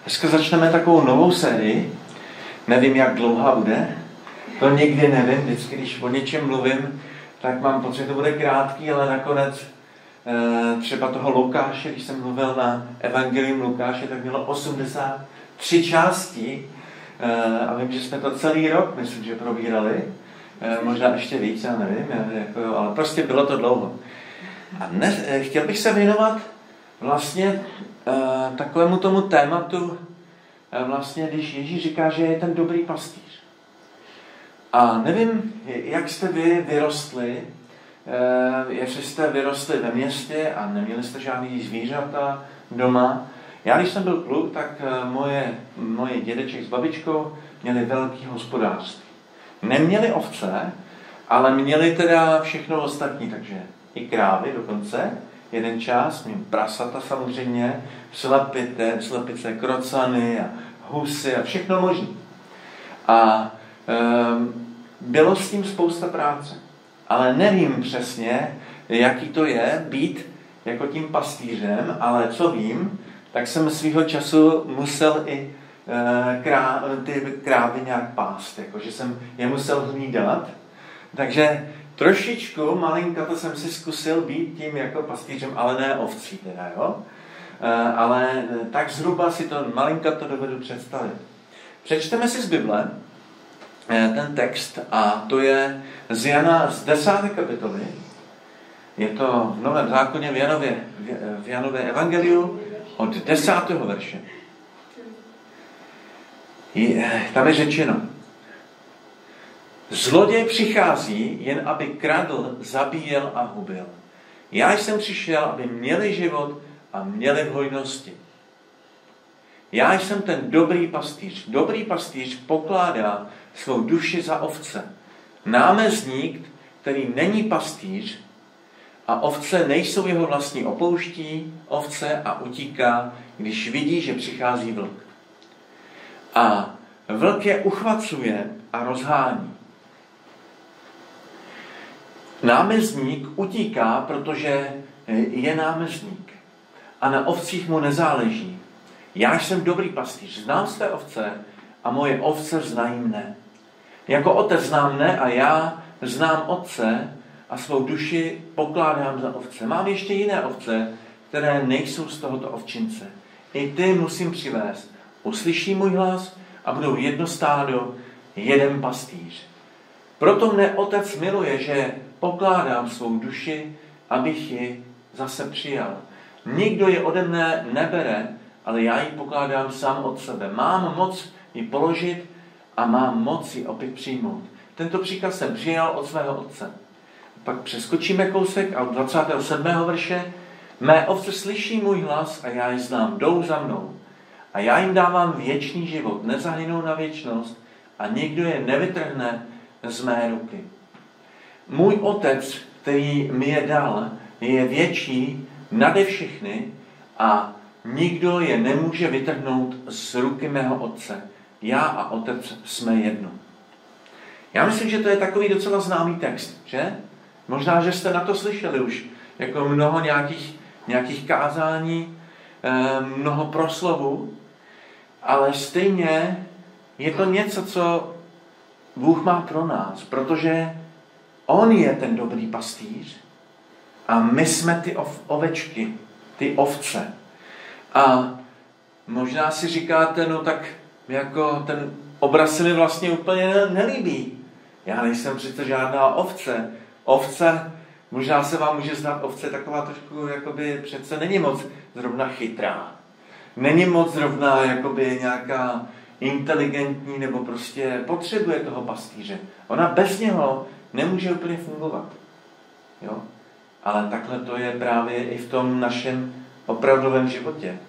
Dneska začneme takovou novou sérii. Nevím, jak dlouhá bude. To nikdy nevím. Vždycky, když o něčem mluvím, tak mám pocit, že to bude krátký, ale nakonec třeba toho Lukáše, když jsem mluvil na Evangelium Lukáše, tak mělo 83 částí. A vím, že jsme to celý rok, myslím, že probírali. Možná ještě víc, já nevím, ale prostě bylo to dlouho. A dnes, chtěl bych se věnovat vlastně takovému tomu tématu, vlastně, když Ježíš říká, že je ten dobrý pastýř. A nevím, jak jste vy vyrostli, jestli jste vyrostli ve městě a neměli jste žádný zvířata doma. Já, když jsem byl kluk, tak moje dědeček s babičkou měli velký hospodářství. Neměli ovce, ale měli teda všechno ostatní, takže i krávy dokonce, jeden čas, měli prasata samozřejmě, slepice, krocany a husy a všechno možné. A bylo s tím spousta práce. Ale nevím přesně, jaký to je být jako tím pastýřem, ale co vím, tak jsem svýho času musel i ty krávy nějak pást, jakože jsem je musel hlídat. Takže trošičku malinko jsem si zkusil být tím jako pastýřem, ale ne ovcí teda, jo? Ale tak zhruba si to malinko to dovedu představit. Přečteme si z Bible ten text a to je z Jana z 10. kapitoly. Je to v Novém zákoně v Janově evangeliu od 10. verše. Tam je řečeno: Zloděj přichází jen, aby kradl, zabíjel a hubil. Já jsem přišel, aby měli život a měli v hojnosti. Já jsem ten dobrý pastýř. Dobrý pastýř pokládá svou duši za ovce. Námezník, který není pastýř a ovce nejsou jeho vlastní, opouští ovce a utíká, když vidí, že přichází vlk. A vlk je uchvacuje a rozhání. Námezník utíká, protože je námezník a na ovcích mu nezáleží. Já jsem dobrý pastýř, znám své ovce a moje ovce znají mne. Jako otec znám mne a já znám otce a svou duši pokládám za ovce. Mám ještě jiné ovce, které nejsou z tohoto ovčince. I ty musím přivést. Uslyší můj hlas a budou jedno stádo, jeden pastýř. Proto mne otec miluje, že pokládám svou duši, abych ji zase přijal. Nikdo ji ode mne nebere, ale já ji pokládám sám od sebe. Mám moc ji položit a mám moc ji opět přijmout. Tento příkaz jsem přijal od svého otce. Pak přeskočíme kousek a od 27. verše. Mé ovce slyší můj hlas a já ji znám, jdou za mnou. A já jim dávám věčný život, nezahynou na věčnost a nikdo je nevytrhne z mé ruky. Můj otec, který mi je dal, je větší nade všechny a nikdo je nemůže vytrhnout z ruky mého otce. Já a otec jsme jedno. Já myslím, že to je takový docela známý text, že? Možná, že jste na to slyšeli už jako mnoho nějakých kázání, mnoho proslovů, ale stejně je to něco, co Bůh má pro nás, protože on je ten dobrý pastýř a my jsme ty ovečky, ty ovce. A možná si říkáte, no tak jako ten obraz se mi vlastně úplně nelíbí. Já nejsem přece žádná ovce. Ovce, možná se vám může znát ovce taková trošku, jakoby přece není moc zrovna chytrá. Není moc zrovna jakoby nějaká inteligentní nebo prostě potřebuje toho pastýře. Ona bez něho nemůže úplně fungovat. Jo? Ale takhle to je právě i v tom našem opravdovém životě.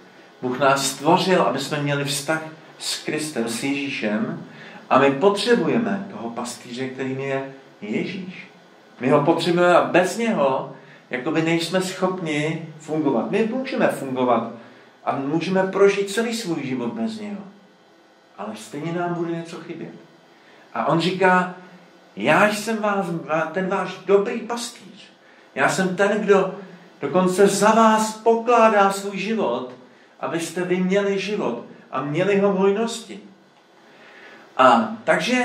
Bůh nás stvořil, aby jsme měli vztah s Kristem, s Ježíšem a my potřebujeme toho pastýře, kterým je Ježíš. My ho potřebujeme a bez něho jakoby nejsme schopni fungovat. My můžeme fungovat a můžeme prožít celý svůj život bez něho. Ale stejně nám bude něco chybět. A on říká, já jsem ten váš dobrý pastýř. Já jsem ten, kdo dokonce za vás pokládá svůj život, abyste vy měli život a měli ho v hojnosti. A takže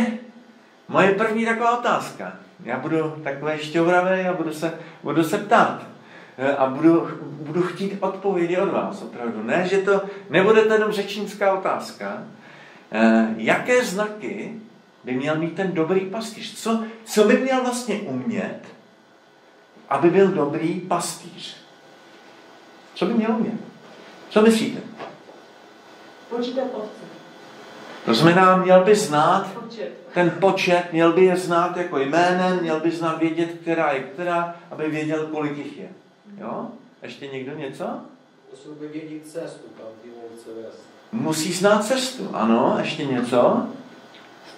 moje první taková otázka. Já budu takový šťouravý a budu se ptát. A budu chtít odpovědi od vás, opravdu. Ne, že to nebude to jenom řečnická otázka. Jaké znaky by měl mít ten dobrý pastýř? Co by měl vlastně umět, aby byl dobrý pastýř? Co by měl umět? Co myslíte? Počítat ovce. To znamená, měl by znát ten počet, měl by je znát jako jménem, měl by znát vědět, která je která, aby věděl, kolik jich je. Jo? Ještě někdo něco? Musel by vědět cestu, kam ty ovce vést. Musí znát cestu, ano. Ještě něco?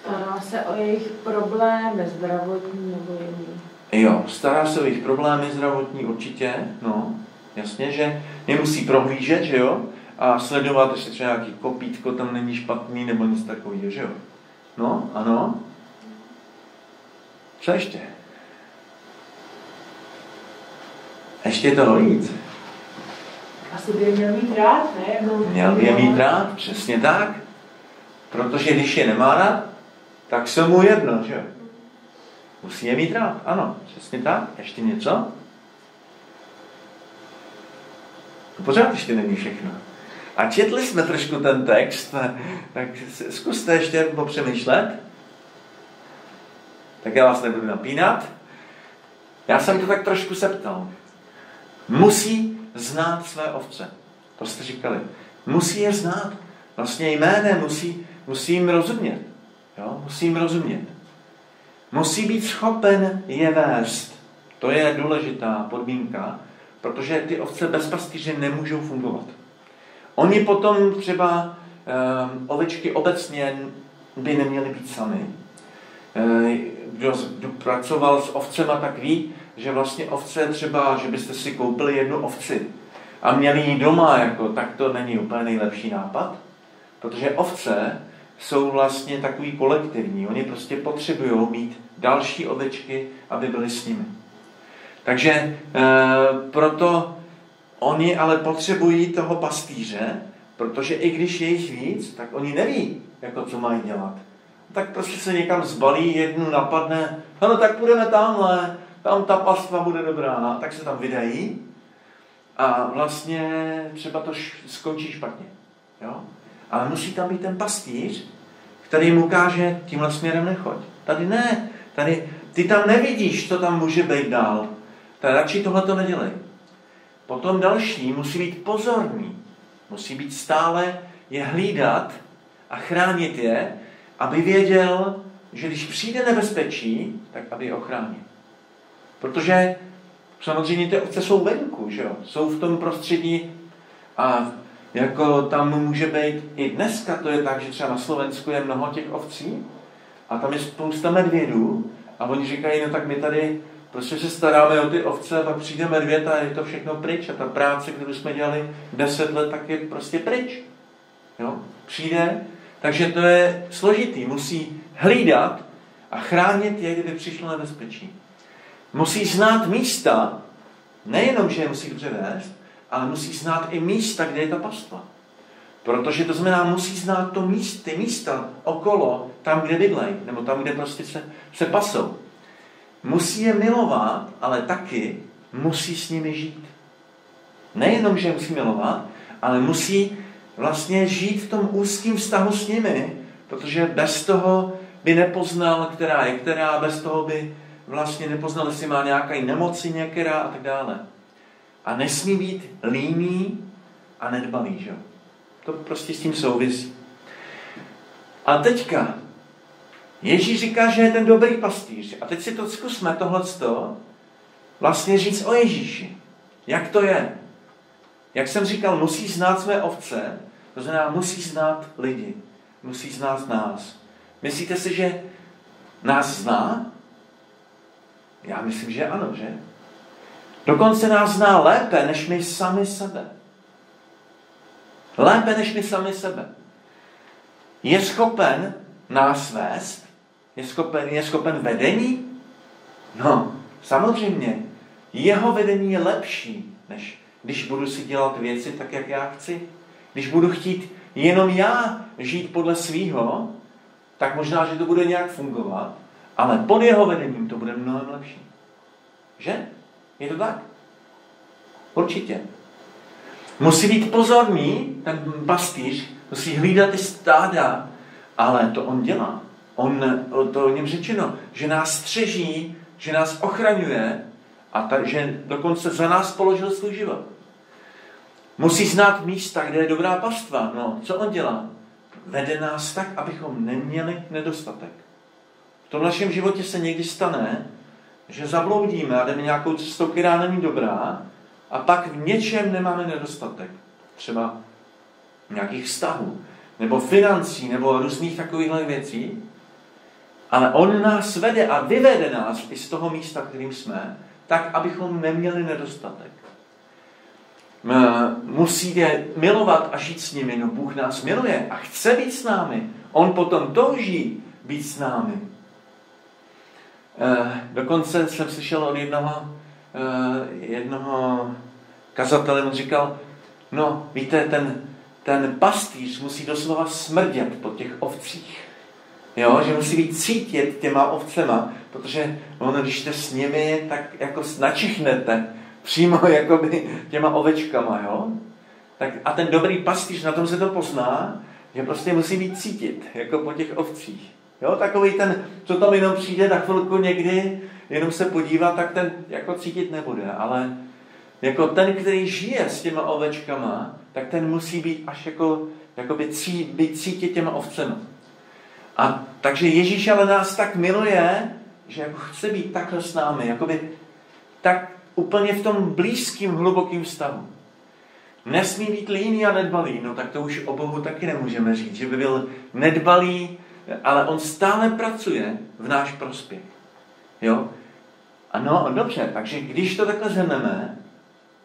Stará se o jejich problémy zdravotní nebo jiný. Jo, stará se o jejich problémy zdravotní určitě, no. Jasně, že nemusí prohlížet, že jo? A sledovat, jestli třeba nějaký kopítko tam není špatný nebo nic takového, že jo? No, ano. Co ještě? Ještě je toho víc. Asi by je měl mít rád, ne? Měl by je mít rád, přesně tak. Protože když je nemá rád, tak se mu jedno, že jo? Musí je mít rád, ano, přesně tak. Ještě něco? To pořád ještě není všechno. A četli jsme trošku ten text, tak zkuste ještě popřemýšlet. Tak já vás nebudu napínat. Já jsem to tak trošku septal. Musí znát své ovce. To jste říkali. Musí je znát. Vlastně jménem musí jim rozumět. Jo? Musí jim rozumět. Musí být schopen je vést. To je důležitá podmínka, protože ty ovce bez pastýře nemůžou fungovat. Oni potom třeba ovečky obecně by neměly být sami. Kdo pracoval s ovcema, tak ví, že vlastně ovce třeba, že byste si koupili jednu ovci a měli ji doma, tak to není úplně nejlepší nápad, protože ovce jsou vlastně takový kolektivní. Oni prostě potřebují mít další ovečky, aby byly s nimi. Takže proto oni ale potřebují toho pastýře, protože i když je jich víc, tak oni neví, co mají dělat. Tak prostě se někam zbalí, jednu napadne, no tak půjdeme tamhle, tam ta pastva bude dobrá, tak se tam vydají a vlastně třeba to skončí špatně. Jo? Ale musí tam být ten pastýř, který mu ukáže, tímhle směrem nechoď. Tady ne, ty tam nevidíš, co tam může být dál. Tak radši tohleto nedělej. Potom další musí být pozorný. Musí být stále je hlídat a chránit je, aby věděl, že když přijde nebezpečí, tak aby je ochránil. Protože samozřejmě ty ovce jsou venku, že jo? Jsou v tom prostředí a tam může být i dneska, to je tak, že třeba na Slovensku je mnoho těch ovcí a tam je spousta medvědů a oni říkají, no tak my tady prostě se staráme o ty ovce a pak přijde medvěd a je to všechno pryč a ta práce, kterou jsme dělali 10 let, tak je prostě pryč. Jo? Přijde, takže to je složitý. Musí hlídat a chránit je, kdyby přišlo nebezpečí. Musí znát místa, nejenom, že je musí dobře vést, ale musí znát i místa, kde je ta pastva. Protože to znamená, musí znát ty místa okolo, tam, kde bydlej, nebo tam, kde prostě se pasou. Musí je milovat, ale taky musí s nimi žít. Nejenom, že musí milovat, ale musí vlastně žít v tom úzkém vztahu s nimi, protože bez toho by nepoznal, která je která, bez toho by vlastně nepoznal, jestli má nějaké nemoci některá a tak dále. A nesmí být líný a nedbalý, že? To prostě s tím souvisí. A teďka Ježíš říká, že je ten dobrý pastýř. A teď si to zkusme tohleto vlastně říct o Ježíši. Jak to je? Jak jsem říkal, musí znát své ovce, to znamená, musí znát lidi. Musí znát nás. Myslíte si, že nás zná? Já myslím, že ano, že? Dokonce nás zná lépe, než my sami sebe. Lépe, než my sami sebe. Je schopen nás vést? Je schopen vedení? No, samozřejmě. Jeho vedení je lepší, než když budu si dělat věci tak, jak já chci. Když budu chtít jenom já žít podle svýho, tak možná, že to bude nějak fungovat, ale pod jeho vedením to bude mnohem lepší. Že? Je to tak? Určitě. Musí být pozorný, ten pastýř, musí hlídat ty stáda, ale to on dělá. To o něm řečeno, že nás střeží, že nás ochraňuje a že dokonce za nás položil svůj život. Musí znát místa, kde je dobrá pastva. No, co on dělá? Vede nás tak, abychom neměli nedostatek. V tom našem životě se někdy stane, že zabloudíme a jdeme nějakou cestou, která není dobrá, a pak v něčem nemáme nedostatek. Třeba nějakých vztahů, nebo financí, nebo různých takovýchhle věcí. Ale on nás vede a vyvede nás i z toho místa, kterým jsme, tak, abychom neměli nedostatek. Musíte milovat a žít s nimi. No, Bůh nás miluje a chce být s námi. On potom touží být s námi. Dokonce jsem slyšel od jednoho kazatele, on říkal, no, víte, ten pastýř musí doslova smrdět po těch ovcích. Jo, že musí být cítit těma ovcema, protože ono, když jste s nimi, tak jako načichnete přímo jakoby těma ovečkama, jo. Tak, a ten dobrý pastýř, na tom se to pozná, že prostě musí být cítit, jako po těch ovcích. Jo, takový ten, co tam jenom přijde na chvilku někdy, jenom se podívá, tak ten jako cítit nebude, ale jako ten, který žije s těma ovečkama, tak ten musí být až jakoby být cítit těma ovcema. A takže Ježíš ale nás tak miluje, že jako chce být takhle s námi, jakoby tak úplně v tom blízkým, hlubokým vztahu. Nesmí být líný a nedbalý, no tak to už o Bohu taky nemůžeme říct, že by byl nedbalý, ale on stále pracuje v náš prospěch. Jo? A no, dobře, takže když to takhle zhrneme,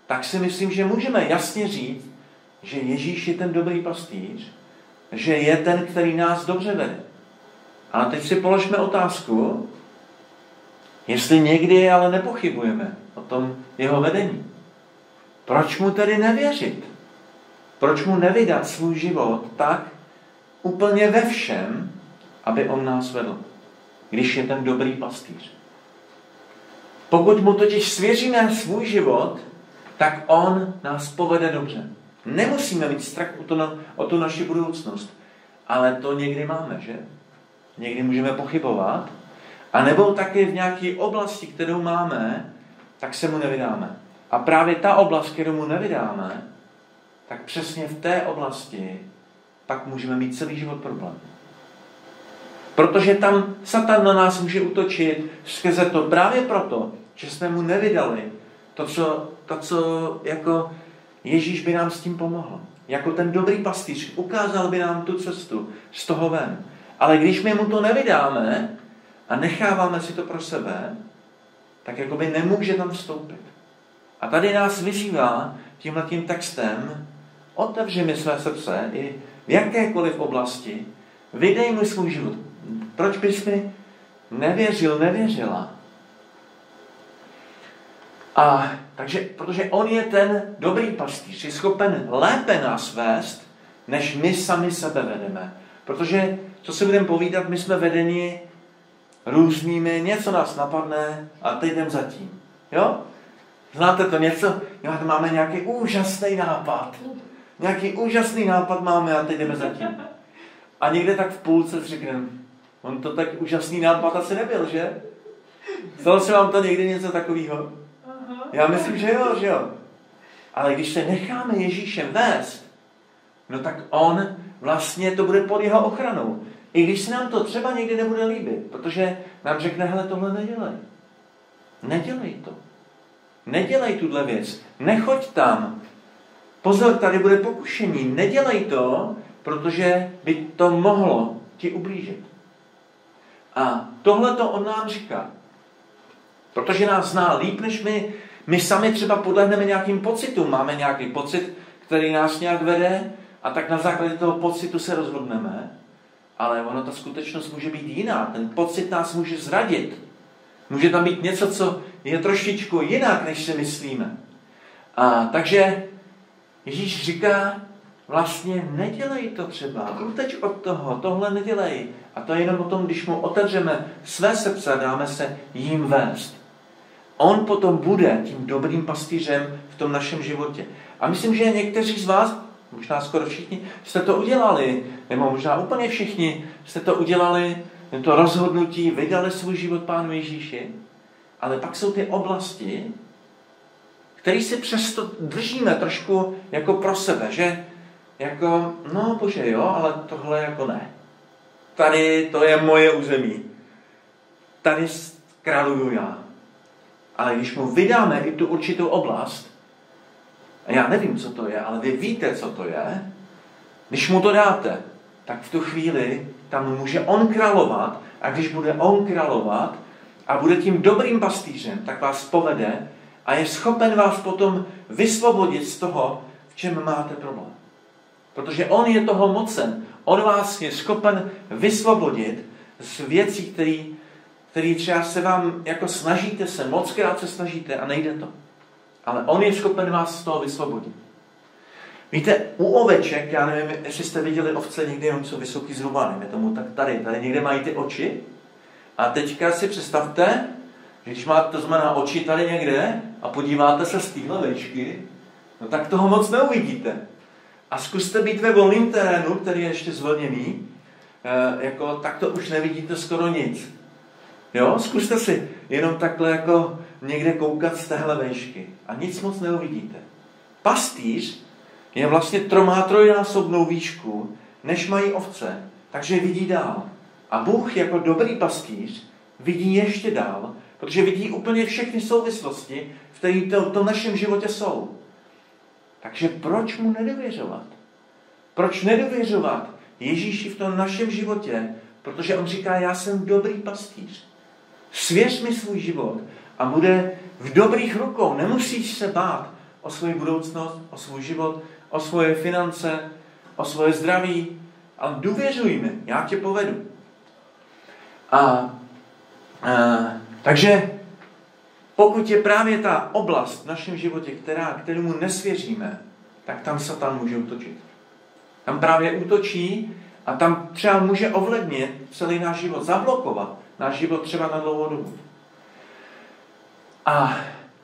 tak si myslím, že můžeme jasně říct, že Ježíš je ten dobrý pastýř, že je ten, který nás dobře vede. Ale teď si položme otázku, jestli někdy ale nepochybujeme o tom jeho vedení. Proč mu tedy nevěřit? Proč mu nevydat svůj život tak úplně ve všem, aby on nás vedl, když je ten dobrý pastýř? Pokud mu totiž svěříme svůj život, tak on nás povede dobře. Nemusíme mít strach o tu naši budoucnost, ale to někdy máme, že? Někdy můžeme pochybovat, a nebo taky v nějaké oblasti, kterou máme, tak se mu nevydáme. A právě ta oblast, kterou mu nevydáme, tak přesně v té oblasti pak můžeme mít celý život problém. Protože tam Satan na nás může útočit skrze to právě proto, že jsme mu nevydali to, co jako Ježíš by nám s tím pomohl. Jako ten dobrý pastýř ukázal by nám tu cestu z toho ven. Ale když my mu to nevydáme a necháváme si to pro sebe, tak jakoby nemůže tam vstoupit. A tady nás vyzývá tímhletím textem, otevři mi své srdce i v jakékoliv oblasti, vydej mu svůj život. Proč bys mi nevěřila? A takže, protože on je ten dobrý pastýř, je schopen lépe nás vést, než my sami sebe vedeme. Protože, co si budeme povídat, my jsme vedeni různými, něco nás napadne a teď jdem za tím. Jo? Znáte to něco? Máme nějaký úžasný nápad. Nějaký úžasný nápad máme a teď jdeme za tím. A někde tak v půlce řekneme, on to tak úžasný nápad asi nebyl, že? Stalo se vám to někdy něco takového? Já myslím, že jo. Ale když se necháme Ježíšem vést, no tak on vlastně to bude pod jeho ochranou. I když se nám to třeba někdy nebude líbit, protože nám řekne, hele, tohle nedělej. Nedělej to. Nedělej tuhle věc. Nechoď tam. Pozor, tady bude pokušení. Nedělej to, protože by to mohlo ti ublížit. A tohle to on nám říká. Protože nás zná líp, než my sami třeba podlehneme nějakým pocitům. Máme nějaký pocit, který nás nějak vede a tak na základě toho pocitu se rozhodneme. Ale ono, ta skutečnost může být jiná. Ten pocit nás může zradit. Může tam být něco, co je trošičku jinak, než si myslíme. A takže Ježíš říká, vlastně nedělej to třeba, uteč od toho, tohle nedělej. A to je jenom o tom, když mu otevřeme své srdce a dáme se jím vést. On potom bude tím dobrým pastýřem v tom našem životě. A myslím, že někteří z vás, možná skoro všichni, jste to udělali, nebo možná úplně všichni, jste to udělali, to rozhodnutí, vydali svůj život Pánu Ježíši, ale pak jsou ty oblasti, které si přesto držíme trošku jako pro sebe, že jako, no bože jo, ale tohle jako ne. Tady to je moje území. Tady králuju já. Ale když mu vydáme i tu určitou oblast, a já nevím, co to je, ale vy víte, co to je, když mu to dáte, tak v tu chvíli tam může on královat a když bude on královat a bude tím dobrým pastýřem, tak vás povede a je schopen vás potom vysvobodit z toho, v čem máte problém. Protože on je toho mocen. On vás je schopen vysvobodit z věcí, které třeba se vám jako snažíte se, mockrát se snažíte a nejde to. Ale on je schopen vás z toho vysvobodit. Víte, u oveček, já nevím, jestli jste viděli ovce někdy, jenom jsou vysoký zhruba, nevím, tomu tak tady někde mají ty oči. A teďka si představte, že když máte, to znamená oči tady někde a podíváte se z téhle vejšky, no tak toho moc neuvidíte. A zkuste být ve volném terénu, který je ještě zvlněný, jako, tak to už nevidíte skoro nic. Jo, zkuste si jenom takhle jako někde koukat z téhle vejšky a nic moc neuvidíte. Pastýř je vlastně má trojnásobnou výšku, než mají ovce, takže vidí dál. A Bůh jako dobrý pastýř vidí ještě dál, protože vidí úplně všechny souvislosti, které v tom našem životě jsou. Takže proč mu nedověřovat? Proč nedověřovat Ježíši v tom našem životě? Protože on říká, já jsem dobrý pastýř. Svěř mi svůj život a bude v dobrých rukou. Nemusíš se bát o svou budoucnost, o svůj život, o svoje finance, o svoje zdraví, ale důvěřuj mi, já tě povedu. Takže pokud je právě ta oblast v našem životě, kterému nesvěříme, tak tam Satan může útočit. Tam právě útočí a tam třeba může ovlivnit celý náš život, zablokovat náš život třeba na dlouhou dobu.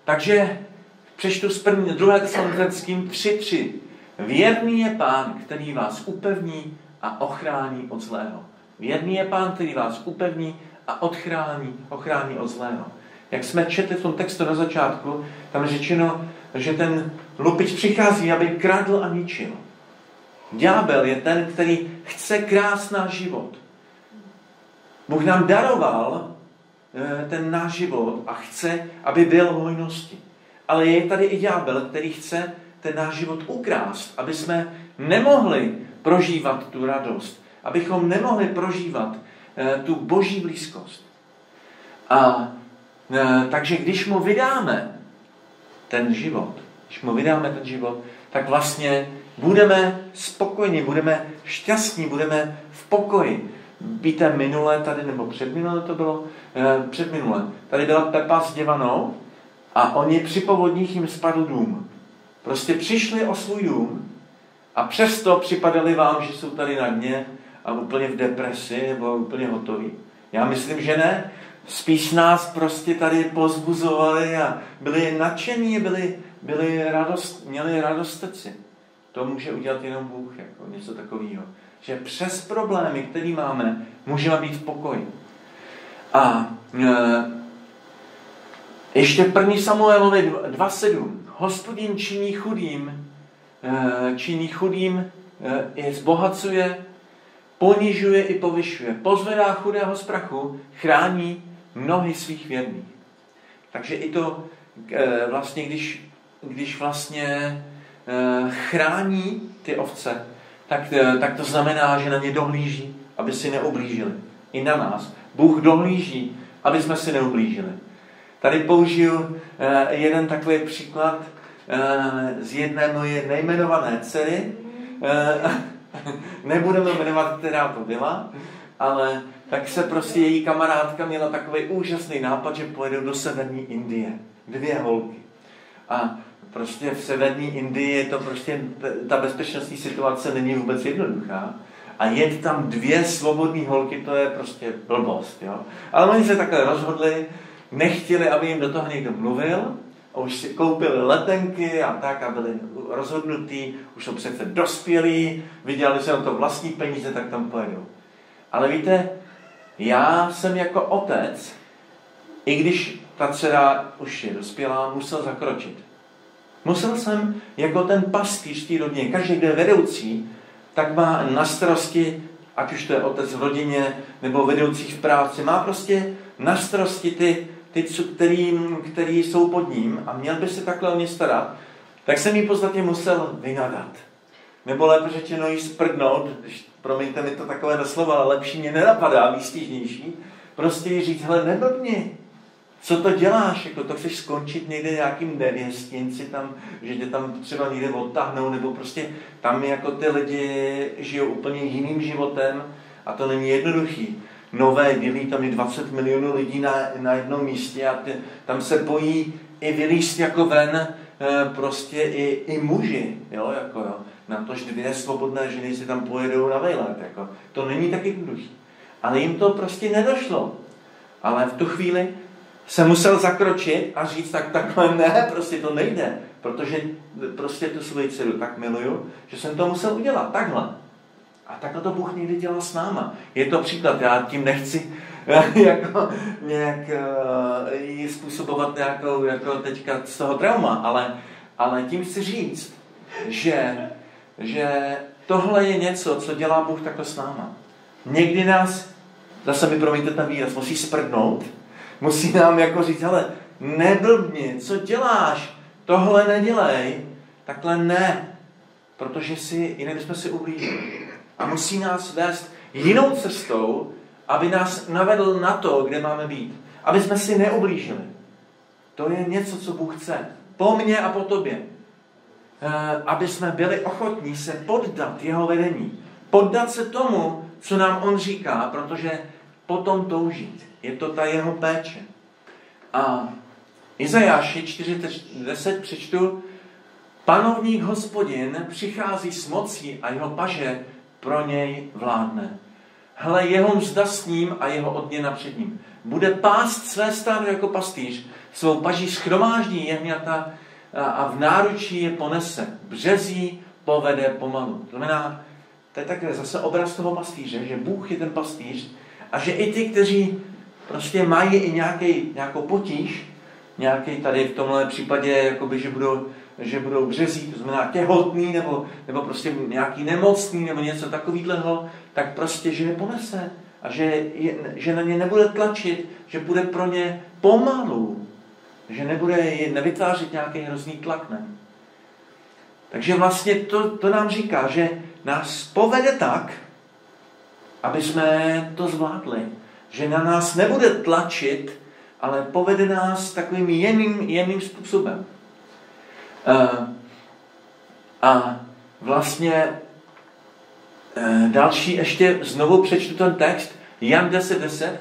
Takže přečtu z 2. Tesalonickým 3:3. Věrný je Pán, který vás upevní a ochrání od zlého. Věrný je Pán, který vás upevní a ochrání od zlého. Jak jsme četli v tom textu na začátku, tam je řečeno, že ten lupič přichází, aby kradl a ničil. Ďábel je ten, který chce krást náš život. Bůh nám daroval ten náš život a chce, aby byl v hojnosti. Ale je tady i ďábel, který chce ten náš život ukrást, aby jsme nemohli prožívat tu radost, abychom nemohli prožívat tu boží blízkost. Takže když mu vydáme ten život, tak vlastně budeme spokojeni, budeme šťastní, budeme v pokoji. Víte, minule tady, nebo předminule to bylo? Předminule. Tady byla Pepa s Děvanou a oni při povodních jim spadl dům. Prostě přišli o svůj dům a přesto připadali vám, že jsou tady na dně a úplně v depresi nebo úplně hotoví. Já myslím, že ne. Spíš nás prostě tady pozbuzovali a byli nadšení, měli radosteci. To může udělat jenom Bůh, jako něco takového. Že přes problémy, které máme, můžeme být v pokoji. Ještě 1. Samuelovi 2:7. Hospodin činí chudým, je zbohacuje, ponižuje i povyšuje. Pozvedá chudého z prachu, chrání nohy svých věrných. Takže i to vlastně, když vlastně chrání ty ovce, tak to znamená, že na ně dohlíží, aby si neublížili. I na nás. Bůh dohlíží, aby jsme si neublížili. Tady použiju jeden takový příklad z jedné moje nejmenované dcery. Nebudeme jmenovat, která to byla, ale tak se prostě její kamarádka měla takový úžasný nápad, že pojedou do severní Indie. 2 holky. A prostě v severní Indii je to prostě, ta bezpečnostní situace není vůbec jednoduchá. A jet tam 2 svobodné holky, to je prostě blbost. Jo? Ale oni se takhle rozhodli, nechtěli, aby jim do toho někdo mluvil, a už si koupili letenky a tak a byli rozhodnutí, už jsou přece dospělí, vydělali se na to vlastní peníze, tak tam pojedou. Ale víte, já jsem jako otec, i když ta dcera už je dospělá, musel zakročit. Musel jsem jako ten pastýř té rodině, každý, kdo je vedoucí, tak má na starosti, ať už to je otec v rodině, nebo vedoucí v práci, má prostě na starosti ty který jsou pod ním a měl by se takhle o ně starat, tak jsem jí v podstatě musel vynadat. Nebo lépe řečeno jí sprdnout, promiňte mi to takové slova, ale lepší mě nenapadá, výstižnější, prostě jí říct, hele, neblbni, co to děláš, jako to chceš skončit někde nějakým nevěstinci tam, že tě tam třeba někde odtáhnou, nebo prostě tam jako ty lidi žijou úplně jiným životem a to není jednoduchý. Nové Dili, tam je 20 milionů lidí na jednom místě a tam se bojí i vylízt jako ven prostě i muži, jo. Na tož 2 svobodné ženy si tam pojedou na vejlet, jako. To není tak jednoduchý. Ale jim to prostě nedošlo. Ale v tu chvíli se musel zakročit a říct, takhle ne, prostě to nejde, protože prostě tu svoji dceru tak miluju, že jsem to musel udělat, takhle. A takhle to Bůh někdy dělá s náma. Je to příklad, já tím nechci jako nějak jí způsobovat nějakou jako teďka z toho trauma, ale tím chci říct, že tohle je něco, co dělá Bůh takhle s náma. Někdy nás, zase mi promiňte ten výraz, musí sprdnout, musí nám jako říct, hele, neblbni, co děláš, tohle nedělej, takhle ne, protože jinak bychom si ublížili. A musí nás vést jinou cestou, aby nás navedl na to, kde máme být. Aby jsme si neublížili. To je něco, co Bůh chce. Po mně a po tobě. Aby jsme byli ochotní se poddat jeho vedení. Poddat se tomu, co nám on říká, protože potom toužit. Je to ta jeho péče. A Izajáši 4:10 přečtu, Panovník Hospodin přichází s mocí a jeho paže pro něj vládne. Hle, jeho mzda s ním a jeho odměna před ním. Bude pást své stádo jako pastýř, svou paží shromáždí jehňata a v náručí je ponese. Březí povede pomalu. To znamená, to je také zase obraz toho pastýře, že Bůh je ten pastýř a že i ty, kteří prostě mají i nějakou potíž, nějaký tady v tomhle případě, jakoby, že budou březí, to znamená těhotný, nebo prostě nějaký nemocný, nebo něco takového, tak prostě, že je ponese a že na ně nebude tlačit, že bude pro ně pomalu, že nevytvářet nějaký hrozný tlak na ně. Takže vlastně to nám říká, že nás povede tak, aby jsme to zvládli, že na nás nebude tlačit, ale povede nás takovým jemným způsobem. A vlastně další, ještě znovu přečtu ten text, Jan 10:10.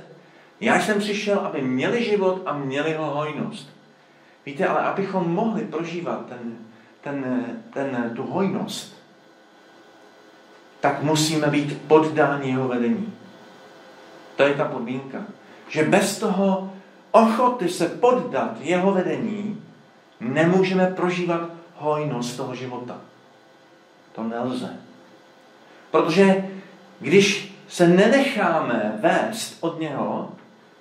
Já jsem přišel, aby měli život a měli ho hojnost. Víte, ale abychom mohli prožívat tu hojnost, tak musíme být poddáni jeho vedení. To je ta podmínka. Že bez toho ochoty se poddat jeho vedení nemůžeme prožívat hojnost toho života. To nelze. Protože když se nenecháme vést od něho,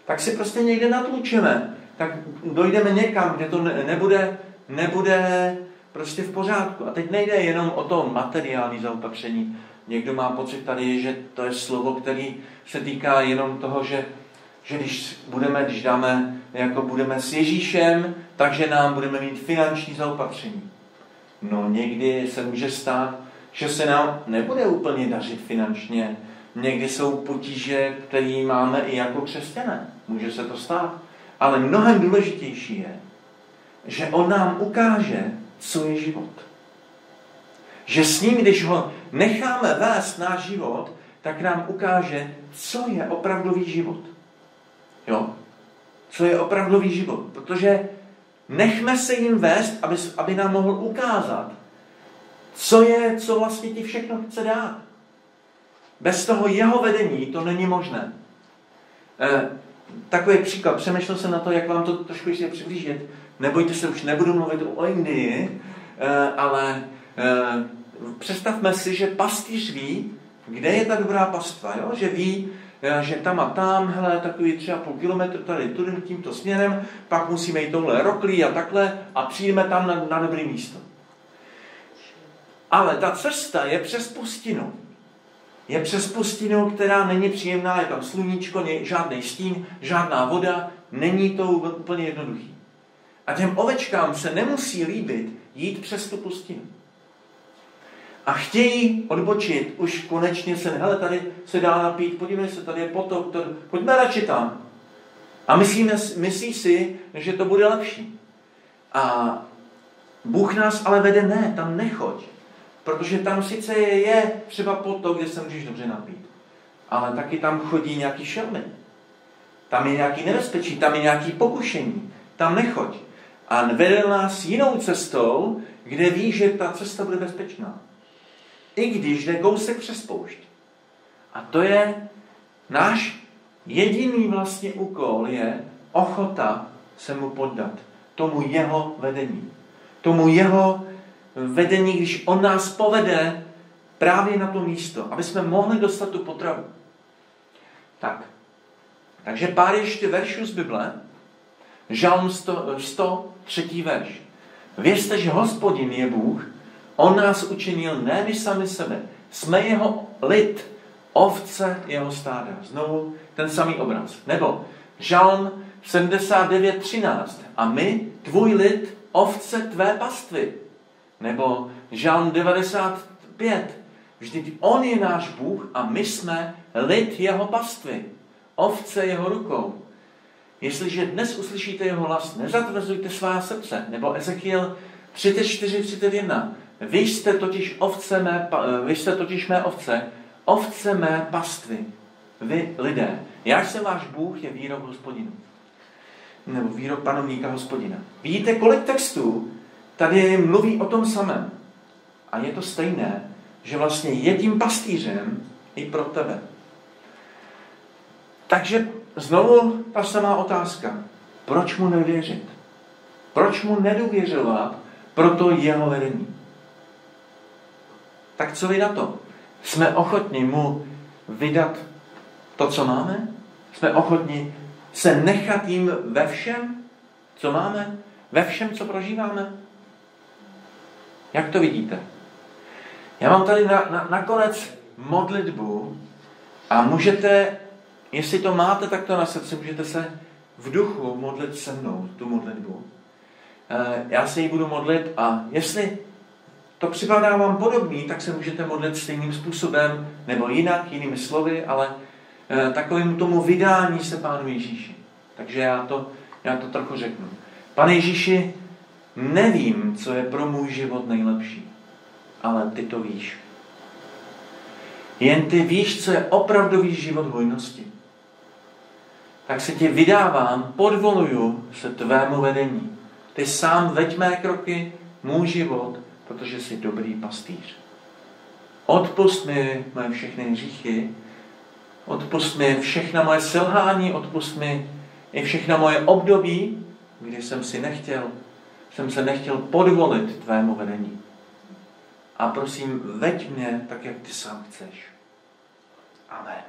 tak si prostě někde natlučeme. Tak dojdeme někam, kde to nebude prostě v pořádku. A teď nejde jenom o to materiální zaopatření. Někdo má pocit tady, že to je slovo, který se týká jenom toho, že když budeme s Ježíšem, takže nám budeme mít finanční zaopatření. No někdy se může stát, že se nám nebude úplně dařit finančně. Někdy jsou potíže, které máme i jako křesťané. Může se to stát. Ale mnohem důležitější je, že on nám ukáže, co je život. Že s ním, když ho necháme vést náš život, tak nám ukáže, co je opravdový život. Jo? Co je opravdový život. Protože nechme se jim vést, aby nám mohl ukázat, co vlastně ti všechno chce dát. Bez toho jeho vedení to není možné. Takový příklad, přemýšlel jsem na to, jak vám to trošku ještě přiblížit. Nebojte se, už nebudu mluvit o Indii, ale představme si, že pastýř ví, kde je ta dobrá pastva, jo? Že ví, že tam a tam, hele, takový 3,5 kilometr tady tímto směrem, pak musíme jít touhle roklí a takhle a přijdeme tam na dobré místo. Ale ta cesta je přes pustinu. Je přes pustinu, která není příjemná, je tam sluníčko, žádný stín, žádná voda, není to úplně jednoduchý. A těm ovečkám se nemusí líbit jít přes tu pustinu. A chtějí odbočit, už konečně hele, tady se dá napít, podívej se, tady je potok, pojďme radši tam. A myslí si, že to bude lepší. A Bůh nás ale vede, ne, tam nechoď. Protože tam sice je třeba potok, kde se můžeš dobře napít. Ale taky tam chodí nějaký šelmy. Tam je nějaký nebezpečí, tam je nějaký pokušení. Tam nechoď. A vede nás jinou cestou, kde ví, že ta cesta bude bezpečná. I když jde kousek přes poušť. A to je náš jediný vlastně úkol, je ochota se mu poddat. Tomu jeho vedení. Tomu jeho vedení, když on nás povede právě na to místo, aby jsme mohli dostat tu potravu. Takže pár ještě veršů z Bible. Žalm 103. verš. Věřte, že Hospodin je Bůh, on nás učinil ne my sami sebe. Jsme jeho lid, ovce jeho stáda. Znovu ten samý obraz. Nebo Žalm 79.13. A my, tvůj lid, ovce tvé pastvy. Nebo Žalm 95. Vždyť on je náš Bůh a my jsme lid jeho pastvy. Ovce jeho rukou. Jestliže dnes uslyšíte jeho hlas, nezatvrzujte svá srdce. Nebo Ezechiel 34:31. Vy jste totiž mé ovce mé pastvy. Vy lidé. Já jsem váš Bůh, je výrok Hospodinu. Nebo výrok panovníka Hospodina. Vidíte, kolik textů tady mluví o tom samém. A je to stejné, že vlastně je tím pastýřem i pro tebe. Takže znovu ta samá otázka. Proč mu nevěřit? Proč mu nedůvěřovat pro to jeho vedení? Tak co vy na to? Jsme ochotni mu vydat to, co máme? Jsme ochotni se nechat jim ve všem, co máme? Ve všem, co prožíváme? Jak to vidíte? Já mám tady nakonec modlitbu a můžete, jestli to máte takto na srdci, můžete se v duchu modlit se mnou, tu modlitbu. Já se ji budu modlit a jestli to připadá vám podobný, tak se můžete modlit stejným způsobem, nebo jinak, jinými slovy, ale takovým tomu vydání se Pánu Ježíši. Takže já to trochu řeknu. Pane Ježíši, nevím, co je pro můj život nejlepší, ale ty to víš. Jen ty víš, co je opravdový život v hojnosti. Tak se ti vydávám, podvoluju se tvému vedení. Ty sám veď mé kroky, můj život, protože jsi dobrý pastýř. Odpusť mi moje všechny hříchy, odpusť mi všechna moje selhání, odpusť mi i všechna moje období, kdy jsem se nechtěl podvolit tvému vedení. A prosím, veď mě tak, jak ty sám chceš. Amen.